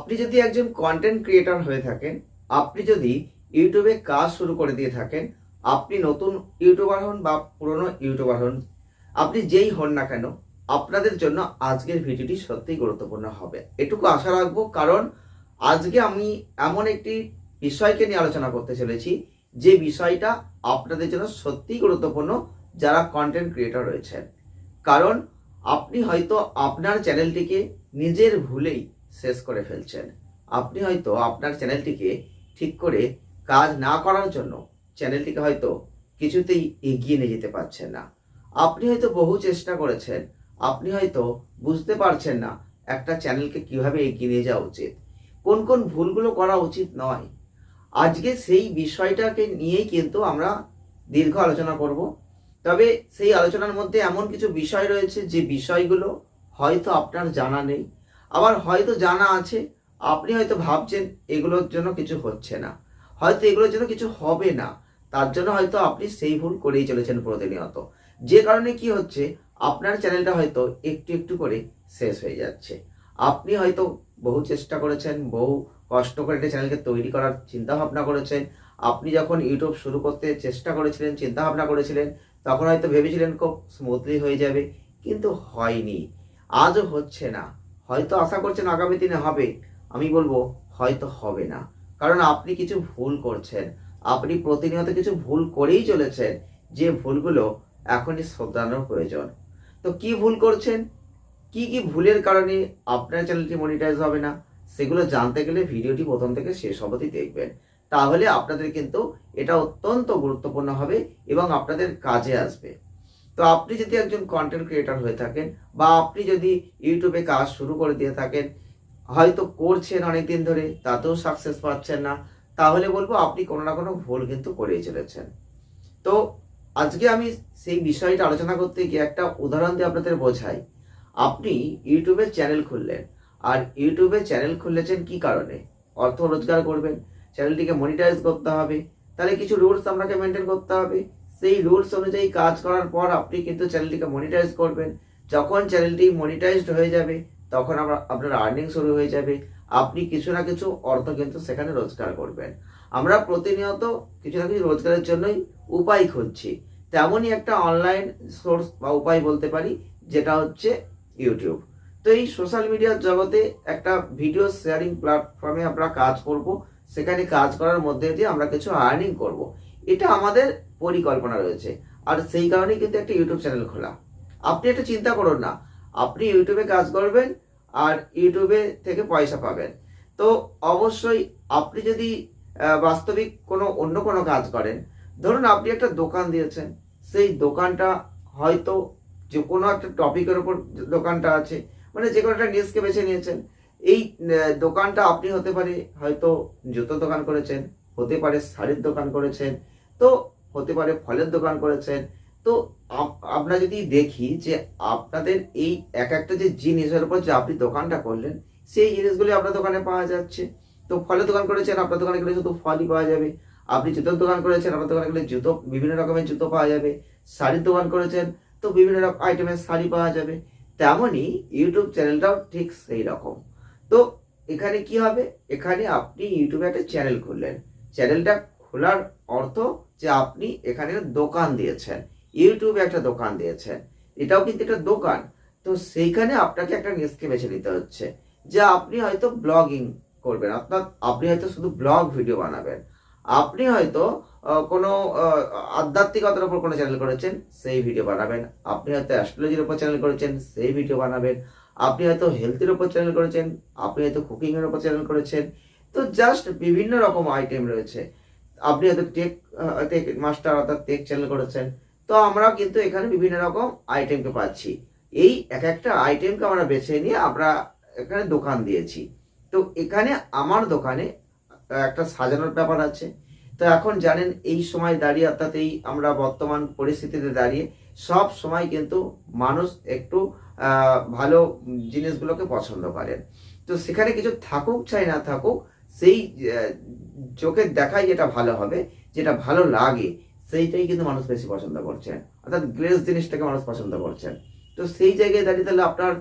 আপনি যদি একজন কন্টেন্ট ক্রিয়েটর হয়ে থাকেন, আপনি যদি ইউটিউবে কাজ শুরু করে দিয়ে থাকেন, আপনি নতুন ইউটিউবার হন বা পুরনো ইউটিউবার হন, আপনি যেই হন না কেন, আপনাদের জন্য আজকের ভিডিওটি সত্যিই গুরুত্বপূর্ণ হবে, এটুকু আশা রাখবো। কারণ আজকে আমি এমন একটি বিষয়কে নিয়ে আলোচনা করতে চলেছি যে বিষয়টা আপনাদের জন্য সত্যিই গুরুত্বপূর্ণ যারা কন্টেন্ট ক্রিয়েটর রয়েছেন। কারণ আপনি হয়তো আপনার চ্যানেলটিকে নিজের ভুলেই শেষ করে ফেলছেন। আপনি হয়তো আপনার চ্যানেলটিকে ঠিক করে কাজ না করার জন্য চ্যানেলটিকে হয়তো কিছুতেই এগিয়ে নিয়ে যেতে পারছেন না। আপনি হয়তো বহু চেষ্টা করেছেন, আপনি হয়তো বুঝতে পারছেন না একটা চ্যানেলকে কিভাবে এগিয়ে নিয়ে যাওয়া উচিত, কোন কোন ভুলগুলো করা উচিত নয়। আজকে সেই বিষয়টাকে নিয়েই কিন্তু আমরা দীর্ঘ আলোচনা করব। তবে সেই আলোচনার মধ্যে এমন কিছু বিষয় রয়েছে যে বিষয়গুলো হয়তো আপনার জানা নেই, আবার হয়তো জানা আছে। আপনি হয়তো ভাবছেন এগুলোর জন্য কিছু হচ্ছে না, হয়তো এগুলোর জন্য কিছু হবে না, তার জন্য হয়তো আপনি সেই ভুল করেই চলেছেন প্রতিনিয়ত। যে কারণে কি হচ্ছে, আপনার চ্যানেলটা হয়তো একটু একটু করে শেষ হয়ে যাচ্ছে। আপনি হয়তো বহু চেষ্টা করেছেন, বহু কষ্ট করে একটা চ্যানেলকে তৈরি করার চিন্তা ভাবনা করেছেন। আপনি যখন ইউটিউব শুরু করতে চেষ্টা করেছিলেন, চিন্তা ভাবনা করেছিলেন, তখন হয়তো ভেবেছিলেন খুব স্মুথলি হয়ে যাবে, কিন্তু হয়নি, আজও হচ্ছে না। হয়তো আশা করছেন আগামী দিনে হবে, আমি বলবো হয়তো হবে না। কারণ আপনি কিছু ভুল করছেন, আপনি প্রতিনিয়ত কিছু ভুল করেই চলেছেন, যে ভুলগুলো এখনই শোধরানোর প্রয়োজন। তো কি ভুল করছেন, কি কি ভুলের কারণে আপনার চ্যানেলটি মনিটাইজ হবে না, সেগুলো জানতে গেলে ভিডিওটি প্রথম থেকে শেষ অবধি দেখবেন। তাহলে আপনাদের কিন্তু এটা অত্যন্ত গুরুত্বপূর্ণ হবে এবং আপনাদের কাজে আসবে। তো আপনি যদি একজন কন্টেন্ট ক্রিয়েটর হয়ে থাকেন, বা আপনি যদি ইউটিউবে কাজ শুরু করে দিয়ে থাকেন, হয়তো করছেন অনেকদিন ধরে, তাতেও সাকসেস পাচ্ছেন না, তাহলে বলবো আপনি কোনো না কোনো ভুল কিন্তু করেই চলেছেন। তো আজকে আমি সেই বিষয়টা আলোচনা করতে গিয়ে একটা উদাহরণ দিয়ে আপনাদের বোঝাই। আপনি ইউটিউবে চ্যানেল খুললেন, আর ইউটিউবে চ্যানেল খুলেছেন কি কারণে? অর্থ রোজগার করবেন, চ্যানেলটিকে মনিটাইজ করতে হবে, তাহলে কিছু রুলস আপনাকে মেনটেন করতে হবে। সেই রুলস অনুযায়ী কাজ করার পর আপনি কিন্তু চ্যানেলটিকে মনিটাইজ করবেন। যখন চ্যানেলটি মনিটাইজড হয়ে যাবে, তখন আপনার আর্নিং শুরু হয়ে যাবে। আপনি কিছু না কিছু অর্থ কিন্তু সেখানে রোজগার করবেন। আমরা প্রতিনিয়ত কিছু না কিছু রোজগারের জন্যই উপায় খুঁজছি। তেমনই একটা অনলাইন সোর্স বা উপায় বলতে পারি, যেটা হচ্ছে ইউটিউব। তো এই সোশ্যাল মিডিয়ার জগতে একটা ভিডিও শেয়ারিং প্ল্যাটফর্মে আমরা কাজ করব, সেখানে কাজ করার মধ্যে দিয়ে আমরা কিছু আর্নিং করব, এটা আমাদের পরিকল্পনা রয়েছে। আর সেই কারণেই কিন্তু একটা ইউটিউব চ্যানেল খোলা। আপনি একটা চিন্তা করুন না, আপনি ইউটিউবে কাজ করবেন আর ইউটিউবে থেকে পয়সা পাবেন। তো অবশ্যই আপনি যদি বাস্তবিক অন্য কোনো কাজ করেন, ধরুন আপনি একটা দোকান দিয়েছেন, সেই দোকানটা হয়তো যে কোনো একটা টপিকের উপর দোকানটা আছে, মানে যে কোনো একটা নিউজকে বেছে নিয়েছেন। এই দোকানটা আপনি হতে পারে হয়তো জুতোর দোকান করেছেন, হতে পারে শাড়ির দোকান করেছেন, তো হতে পারে ফলের দোকান করেছেন। তো আমরা যদি দেখি যে আপনাদের এই এক একটা যে জিনিসের উপর যে আপনি দোকানটা করলেন, সেই জিনিসগুলি আপনার দোকানে পাওয়া যাচ্ছে। তো ফলের দোকান করেছেন, আপনার দোকানে গেলে শুধু ফলই পাওয়া যাবে। আপনি জুতোর দোকান করেছেন, আপনার দোকানে গেলে জুতো, বিভিন্ন রকমের জুতো পাওয়া যাবে। শাড়ির দোকান করেছেন, তো বিভিন্ন রকম আইটেমের শাড়ি পাওয়া যাবে। তেমনই ইউটিউব চ্যানেলটাও ঠিক সেই রকম। তো এখানে কি হবে, এখানে আপনি ইউটিউবে একটা চ্যানেল খুললেন। চ্যানেলটা খোলার অর্থ যে আপনি এখানে দোকান দিয়েছেন, ইউটিউবে একটা দোকান দিয়েছেন, এটাও কিন্তু একটা দোকান। তো সেইখানে আপনাকে একটা নিউজকে বেছে নিতে হচ্ছে, যে আপনি হয়তো ব্লগিং করবেন, অর্থাৎ আপনি হয়তো শুধু ব্লগ ভিডিও বানাবেন। আপনি হয়তো কোনো আধ্যাত্মিকতার উপর কোনো চ্যানেল করেছেন, সেই ভিডিও বানাবেন। আপনি হয়তো অ্যাস্ট্রোলজির উপর চ্যানেল করেছেন, সেই ভিডিও বানাবেন। আপনি হয়তো হেলথের উপর চ্যানেল করেছেন, আপনি হয়তো কুকিংয়ের উপর চ্যানেল করেছেন। তো জাস্ট বিভিন্ন রকম আইটেম রয়েছে। আপনি হয়তো টেক মাস্টার অর্থাৎ টেক চ্যানেল করেছেন। তো আমরা কিন্তু এখানে বিভিন্ন রকম আইটেমকে পাচ্ছি। এই এক একটা আইটেমকে আমরা বেছে নিয়ে আমরা এখানে দোকান দিয়েছি। তো এখানে আমার দোকানে একটা সাজানোর ব্যাপার আছে। তো এখন জানেন এই সময় দাঁড়িয়ে, অর্থাৎ এই আমরা বর্তমান পরিস্থিতিতে দাঁড়িয়ে সব সময় কিন্তু মানুষ একটু ভালো জিনিসগুলোকে পছন্দ করেন। তো সেখানে কিছু থাকুক চাই না থাকুক, সেই চোখে দেখায় যেটা ভালো হবে, যেটা ভালো লাগে, সেইটাই কিন্তু মানুষ বেশি পছন্দ করছেন, অর্থাৎ গ্লেজ জিনিসটাকে মানুষ পছন্দ করছেন। তো সেই জায়গায় দাঁড়িয়ে তাহলে আপনার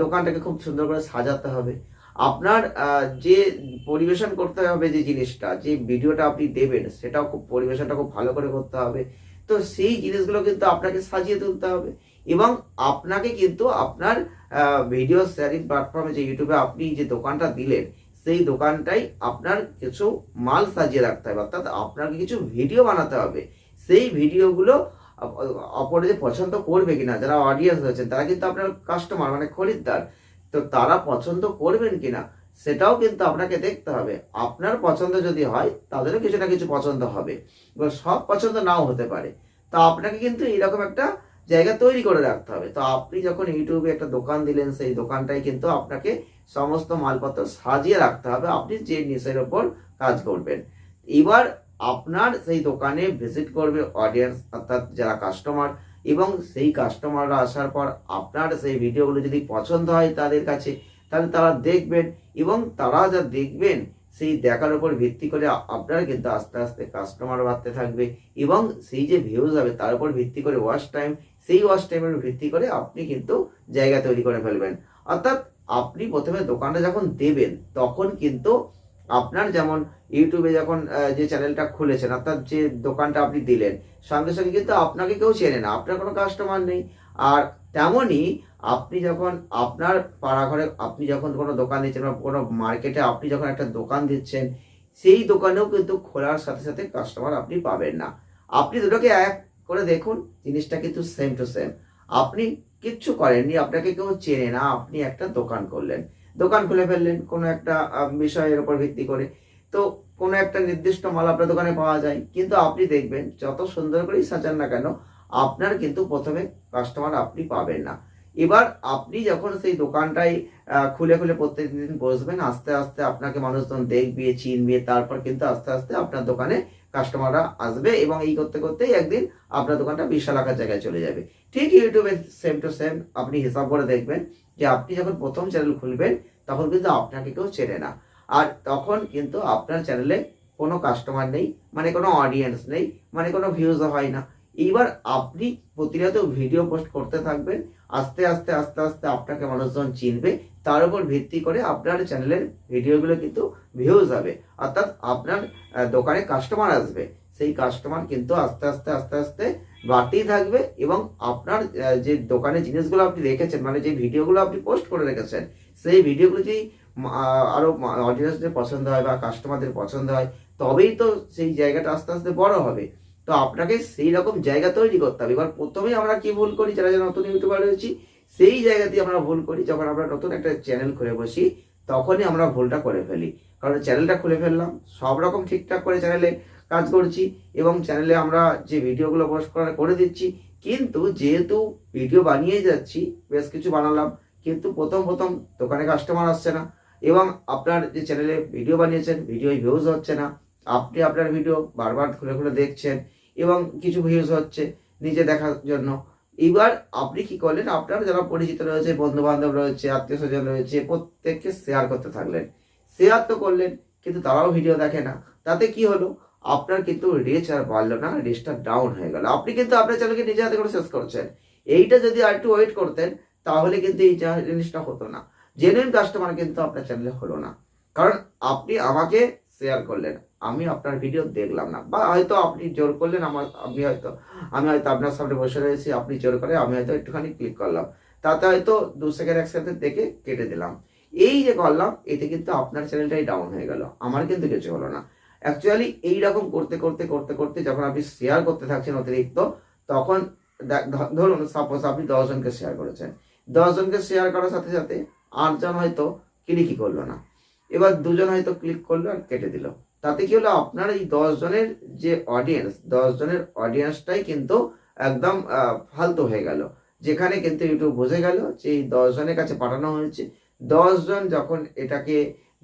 দোকানটাকে খুব সুন্দর করে সাজাতে হবে। আপনার যে পরিবেশন করতে হবে, যে জিনিসটা, যে ভিডিওটা আপনি দেবেন, সেটাও খুব পরিবেশনটা খুব ভালো করে করতে হবে। তো সেই জিনিসগুলো কিন্তু আপনাকে সাজিয়ে তুলতে হবে এবং আপনাকে কিন্তু আপনার ভিডিও শেয়ারিং প্ল্যাটফর্মে, যে ইউটিউবে আপনি যে দোকানটা দিলেন, সেই দোকানটাই আপনার কিছু মাল সাজিয়ে রাখতে হবে, অর্থাৎ আপনাকে কিছু ভিডিও বানাতে হবে। সেই ভিডিওগুলো অপরে যে পছন্দ করবে কিনা, যারা অডিয়েন্স রয়েছেন তারা কিন্তু আপনার কাস্টমার মানে খরিদ্দার, তো তারা পছন্দ করবেন কিনা সেটাও কিন্তু আপনাকে দেখতে হবে। আপনার পছন্দ যদি হয় তাদেরও কিছু না কিছু পছন্দ হবে, এবার সব পছন্দ নাও হতে পারে। তো আপনাকে কিন্তু এরকম একটা জায়গা তৈরি করে রাখতে হবে। তো আপনি যখন ইউটিউবে একটা দোকান দিলেন, সেই দোকানটাই কিন্তু আপনাকে সমস্ত মালপত্র সাজিয়ে রাখতে হবে আপনি যে নিশের ওপর কাজ করবেন। এবার আপনার সেই দোকানে ভিজিট করবে অডিয়েন্স, অর্থাৎ যারা কাস্টমার, এবং সেই কাস্টমাররা আসার পর আপনার সেই ভিডিওগুলো যদি পছন্দ হয় তাদের কাছে, তাহলে তারা দেখবেন এবং তারা যা দেখবেন সেই দেখার উপর ভিত্তি করে আপনার কিন্তু আস্তে আস্তে কাস্টমার বাড়তে থাকবে এবং সেই যে ভিউজ হবে তার উপর ভিত্তি করে ওয়াচ টাইম, সেই ওয়াচ টাইমের ভিত্তি করে আপনি কিন্তু জায়গা তৈরি করে ফেলবেন। অর্থাৎ আপনি প্রথমে দোকানটা যখন দেবেন তখন কিন্তু আপনার যেমন ইউটিউবে যখন যে চ্যানেলটা খুলেছেন, অর্থাৎ যে দোকানটা আপনি দিলেন, সঙ্গে সঙ্গে কিন্তু আপনাকে কেউ চেনে না, আপনার কোনো কাস্টমার নেই। আর তেমনই আপনি যখন আপনার পাড়াঘরে আপনি যখন কোনো দোকান দিচ্ছেন বা কোনো মার্কেটে আপনি যখন একটা দোকান দিচ্ছেন, সেই দোকানেও কিন্তু খোলার সাথে সাথে কাস্টমার আপনি পাবেন না। আপনি দুটোকে এক করে দেখুন, জিনিসটা কিন্তু সেম টু সেম। আপনি কিচ্ছু করেননি, আপনাকে কেউ চেনে না, আপনি একটা দোকান করলেন, দোকান খুলে ফেললেন কোনো একটা বিষয়ের উপর ভিত্তি করে। তো কোনো একটা নির্দিষ্ট মাল আপনার দোকানে পাওয়া যায়, কিন্তু আপনি দেখবেন যত সুন্দর করেই সাজান না কেন, আপনার কিন্তু প্রথমে কাস্টমার আপনি পাবেন না। এবার আপনি যখন সেই দোকানটাই খুলে খুলে প্রত্যেকদিন বসবেন, আস্তে আস্তে আপনাকে মানুষজন দেখবে, চিনবে, তারপর কিন্তু আস্তে আস্তে আপনার দোকানে কাস্টমাররা আসবে এবং এই করতে করতেই একদিন আপনার দোকানটা বিশাল আকার জায়গায় চলে যাবে। ঠিক ইউটিউবে সেম টু সেম আপনি হিসাব করে দেখবেন যে আপনি যখন প্রথম চ্যানেল খুলবেন তখন কিন্তু আপনাকে কেউ চেনে না, আর তখন কিন্তু আপনার চ্যানেলে কোনো কাস্টমার নেই, মানে কোনো অডিয়েন্স নেই, মানে কোনো ভিউজও হয় না। এইবার আপনি প্রতিনিয়ত ভিডিও পোস্ট করতে থাকবেন, আস্তে আস্তে আস্তে আস্তে আপনাকে মানুষজন চিনবে, তার উপর ভিত্তি করে আপনার চ্যানেলের ভিডিওগুলো কিন্তু ভিউজ হবে, অর্থাৎ আপনার দোকানে কাস্টমার আসবে। সেই কাস্টমার কিন্তু আস্তে আস্তে আস্তে আস্তে বাড়তেই থাকবে এবং আপনার যে দোকানে জিনিসগুলো আপনি রেখেছেন, মানে যে ভিডিওগুলো আপনি পোস্ট করে রেখেছেন, সেই ভিডিওগুলো যদি আরো অডিয়েন্সদের পছন্দ হয় বা কাস্টমারদের পছন্দ হয়, তবেই তো সেই জায়গাটা আস্তে আস্তে বড় হবে। তো আপনাকে সেই রকম জায়গা তৈরি করতে হবে। এবার প্রথমেই আমরা কি ভুল করি, যারা যারা নতুন ইউটিউবার রয়েছি, সেই জায়গাতেই আমরা ভুল করি। যখন আমরা নতুন একটা চ্যানেল খুলে বসি তখনই আমরা ভুলটা করে ফেলি, কারণ চ্যানেলটা খুলে ফেললাম, সব রকম ঠিকঠাক করে চ্যানেলে কাজ করছি এবং চ্যানেলে আমরা যে ভিডিওগুলো পোস্ট করে দিচ্ছি, কিন্তু যেহেতু ভিডিও বানিয়ে যাচ্ছি, বেশ কিছু বানালাম, কিন্তু প্রথম প্রথম দোকানে কাস্টমার আসছে না এবং আপনার যে চ্যানেলে ভিডিও বানিয়েছেন ভিডিও ভিউজ হচ্ছে না। আপনি আপনার ভিডিও বারবার খুলে খুলে দেখছেন এবং কিছু ভিউজ হচ্ছে নিজে দেখার জন্য। এবার আপনি কি করলেন, আপনার যারা পরিচিত রয়েছে, বন্ধু বান্ধব রয়েছে, আত্মীয় স্বজন রয়েছে, প্রত্যেককে শেয়ার করতে থাকলেন। শেয়ার তো করলেন কিন্তু তারাও ভিডিও দেখে না। তাতে কি হলো, আপনার কিন্তু রিচ আর বাড়লো না, রিচটা ডাউন হয়ে গেল। আপনি কিন্তু আপনার চ্যানেলকে নিজে হাতে করে শেষ করছেন। এইটা যদি আর একটু ওয়েট করতেন তাহলে কিন্তু এই জিনিসটা হতো না, জেনুইন কাস্টমার কিন্তু আপনার চ্যানেলে হলো না। কারণ আপনি আমাকে শেয়ার করলেন, আমি আপনার ভিডিও দেখলাম না, বা হয়তো আপনি জোর করলেন, আমি হয়তো আপনার সামনে বসে রয়েছি, আপনি জোর করে আমি হয়তো একটুখানি ক্লিক করলাম, তাতে হয়তো 2 সেকেন্ড একসাথে দেখে কেটে দিলাম। এই যে করলাম, এতে কিন্তু আপনার চ্যানেলটাই ডাউন হয়ে গেল, আমার কিন্তু কিছু হলো না। অ্যাকচুয়ালি এইরকম করতে করতে করতে করতে যখন আপনি শেয়ার করতে থাকছেন অতিরিক্ত, তখন ধরুন সাপোজ আপনি 10 জনকে শেয়ার করেছেন, 10 জনকে শেয়ার করার সাথে সাথে 8 জন হয়তো ক্লিকই করলো না, এবার 2 জন হয়তো ক্লিক করলো আর কেটে দিল। তাতে কি হলো, আপনার এই 10 জনের যে অডিয়েন্স, 10 জনের অডিয়েন্সটাই কিন্তু একদম ফালতু হয়ে গেল, যেখানে কিন্তু ইউটিউব বুঝে গেল যে এই 10 জনের কাছে পাঠানো হয়েছে, 10 জন যখন এটাকে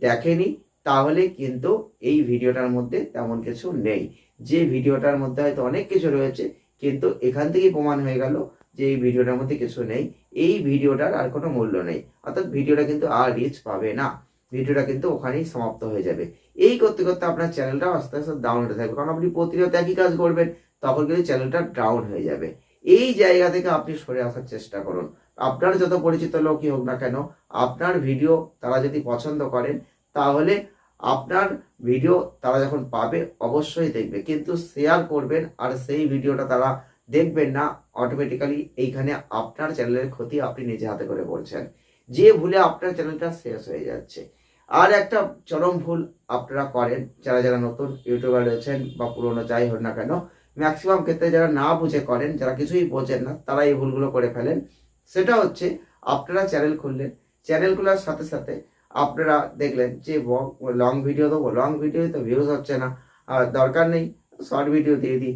দেখেনি, তাহলে কিন্তু এই ভিডিওটার মধ্যে তেমন কিছু নেই। যে ভিডিওটার মধ্যে হয়তো অনেক কিছু রয়েছে, কিন্তু এখান থেকেই প্রমাণ হয়ে গেল যে এই ভিডিওটার মধ্যে কিছু নেই, এই ভিডিওটার আর কোনো মূল্য নেই, অর্থাৎ ভিডিওটা কিন্তু আর রিচ পাবে না, ভিডিওটা কিন্তু ওখানেই সমাপ্ত হয়ে যাবে। এই করতে করতে আপনার চ্যানেলটা আস্তে আস্তে ডাউন হতে থাকবে, কারণ আপনি প্রতিনিয়ত একই কাজ করবেন, তখন কিন্তু চ্যানেলটা ডাউন হয়ে যাবে। এই জায়গা থেকে আপনি সরে আসার চেষ্টা করুন। আপনার যত পরিচিত লোকই হোক না কেন, আপনার ভিডিও তারা যদি পছন্দ করেন, তাহলে আপনার ভিডিও তারা যখন পাবে অবশ্যই দেখবে, কিন্তু শেয়ার করবেন আর সেই ভিডিওটা তারা দেখবেন না, অটোমেটিক্যালি এইখানে আপনার চ্যানেলের ক্ষতি আপনি নিজে হাতে করে করছেন, যে ভুলে আপনার চ্যানেলটা শেষ হয়ে যাচ্ছে। আর একটা চরম ভুল আপনারা করেন, যারা যারা নতুন ইউটিউবার রয়েছেন বা পুরনো যাই হোক না কেন, ম্যাক্সিমাম ক্ষেত্রে যারা না বুঝে করেন, যারা কিছুই বোঝেন না, তারা এই ভুলগুলো করে ফেলেন। সেটা হচ্ছে, আপনারা চ্যানেল খুললেন, চ্যানেল খোলার সাথে সাথে আপনারা দেখলেন যে লং ভিডিও দেবো, লং ভিডিও তো ভিউজ হচ্ছে না, আর দরকার নেই শর্ট ভিডিও দিয়ে দিই।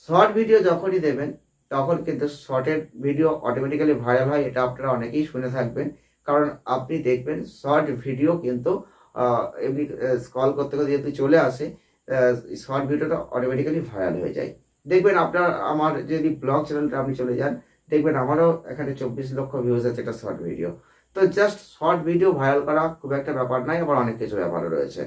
শর্ট ভিডিও যখনই দেবেন তখন কিন্তু শর্টের ভিডিও অটোমেটিক্যালি ভাইরাল হয়, এটা আপনারা অনেকেই শুনে থাকবেন। কারণ আপনি দেখবেন শর্ট ভিডিও কিন্তু এমনি স্ক্রল করতে করতে যেহেতু চলে আসে, শর্ট ভিডিওটা অটোমেটিক্যালি ভাইরাল হয়ে যায়। দেখবেন আপনার, আমার যদি ব্লগ চ্যানেলটা আপনি চলে যান, দেখবেন আমারও এখানে 24 লক্ষ ভিউজ আছে একটা শর্ট ভিডিও। তো জাস্ট শর্ট ভিডিও ভাইরাল করা খুব একটা ব্যাপার নাই, আবার অনেক কিছু ব্যাপারও রয়েছে।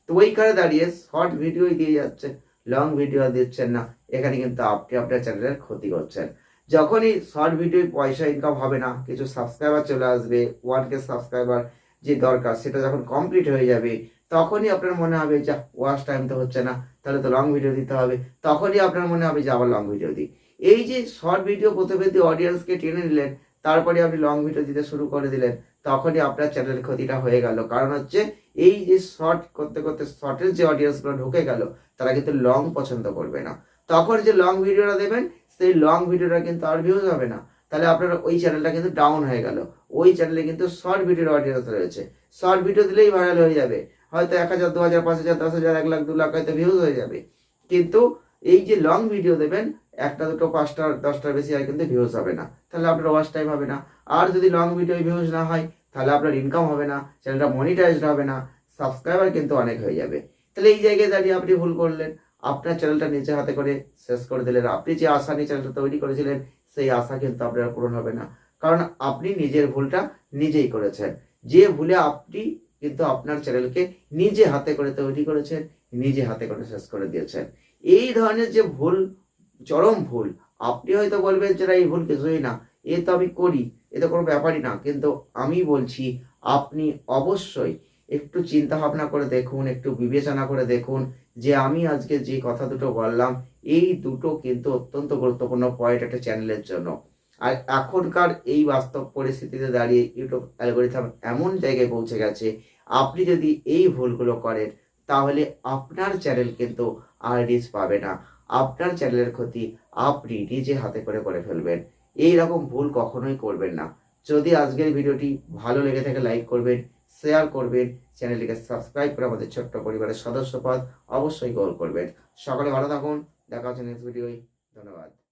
তো ওইখানে দাঁড়িয়ে শর্ট ভিডিওই দিয়ে যাচ্ছেন, লং ভিডিও দিচ্ছেন না, এখানে কিন্তু আপনি আপনার চ্যানেলের ক্ষতি করছেন। যখনই শর্ট ভিডিও পয়সা ইনকাম হবে না, কিছু সাবস্ক্রাইবার চলে আসবে, 1K সাবস্ক্রাইবার যে দরকার সেটা যখন কমপ্লিট হয়ে যাবে, তখনই আপনার মনে হবে যে ওয়াচ টাইম তো হচ্ছে না, তাহলে তো লং ভিডিও দিতে হবে। তখনই আপনার মনে হবে যে আবার লং ভিডিও দিই। এই যে শর্ট ভিডিও প্রথমে দিয়ে অডিয়েন্সকে টেনে নিলেন, তারপরে আপনি লং ভিডিও দিতে শুরু করে দিলেন, তখনই আপনার চ্যানেলের ক্ষতিটা হয়ে গেল। কারণ হচ্ছে, এই যে শর্ট করতে করতে শর্টের যে অডিয়েন্সগুলো ঢুকে গেল, তারা কিন্তু লং পছন্দ করবে না। তখন যে লং ভিডিওটা দেবেন, সেই লং ভিডিওটা কিন্তু আর ভিউজ হবে না, তাহলে আপনার ওই চ্যানেলটা কিন্তু ডাউন হয়ে গেল। ওই চ্যানেলে কিন্তু শর্ট ভিডিওর অডিয়েন্স রয়েছে, শর্ট ভিডিও দিলেই ভাইরাল হয়ে যাবে, হয়তো 1000, 2000, 5000, 10,000, 1 লাখ, 2 লাখ হয়তো ভিউজ হয়ে যাবে। কিন্তু এই যে লং ভিডিও দেবেন, একটা দুটো 5টা 10টার বেশি আর কিন্তু ভিউজ হবে না, তাহলে আপনার ওয়াচ টাইম হবে না। আর যদি লং ভিডিও ভিউজ না হয়, তাহলে আপনার ইনকাম হবে না, চ্যানেলটা মনিটাইজড হবে না, সাবস্ক্রাইবার কিন্তু অনেক হয়ে যাবে। তাহলে এই জায়গায় দাঁড়িয়ে আপনি ভুল করলেন, আপনার চ্যানেলটা নিজে হাতে করে শেষ করে দিলেন। আপনি যে আশা নিয়ে চ্যানেলটা তৈরি করেছিলেন, সেই আশা কিন্তু আপনার পূরণ হবে না, কারণ আপনি নিজের ভুলটা নিজেই করেছেন। যে ভুলে আপনি কিন্তু আপনার চ্যানেলকে নিজে হাতে করে তৈরি করেছেন, নিজে হাতে করে শেষ করে দিয়েছেন। এই ধরনের যে ভুল, চরম ভুল, আপনি হয়তো বলবেন যে না, এই ভুল কিছুই না, এ তো আমি করি, এ তো কোনো ব্যাপারই না। কিন্তু আমি বলছি, আপনি অবশ্যই একটু চিন্তা ভাবনা করে দেখুন, একটু বিবেচনা করে দেখুন, যে আমি আজকে যে কথা দুটো বললাম, এই দুটো কিন্তু অত্যন্ত গুরুত্বপূর্ণ পয়েন্ট একটা চ্যানেলের জন্য। আর এখনকার এই বাস্তব পরিস্থিতিতে দাঁড়িয়ে ইউটিউব অ্যালগরিথম এমন জায়গায় পৌঁছে গেছে, আপনি যদি এই ভুলগুলো করেন, তাহলে আপনার চ্যানেল কিন্তু আর রিচ পাবে না, আপনার চ্যানেলের ক্ষতি আপনি নিজে হাতে করে করে ফেলবেন। এই রকম ভুল কখনোই করবেন না। যদি আজকের ভিডিওটি ভালো লেগে থাকে, লাইক করবেন, শেয়ার করবেন, চ্যানেলটিকে সাবস্ক্রাইব করে আমাদের ছোট্ট পরিবারের সদস্যপদ অবশ্যই গোল করবেন। সকলে ভালো থাকুন, দেখা হচ্ছে নেক্সট ভিডিওয়। ধন্যবাদ।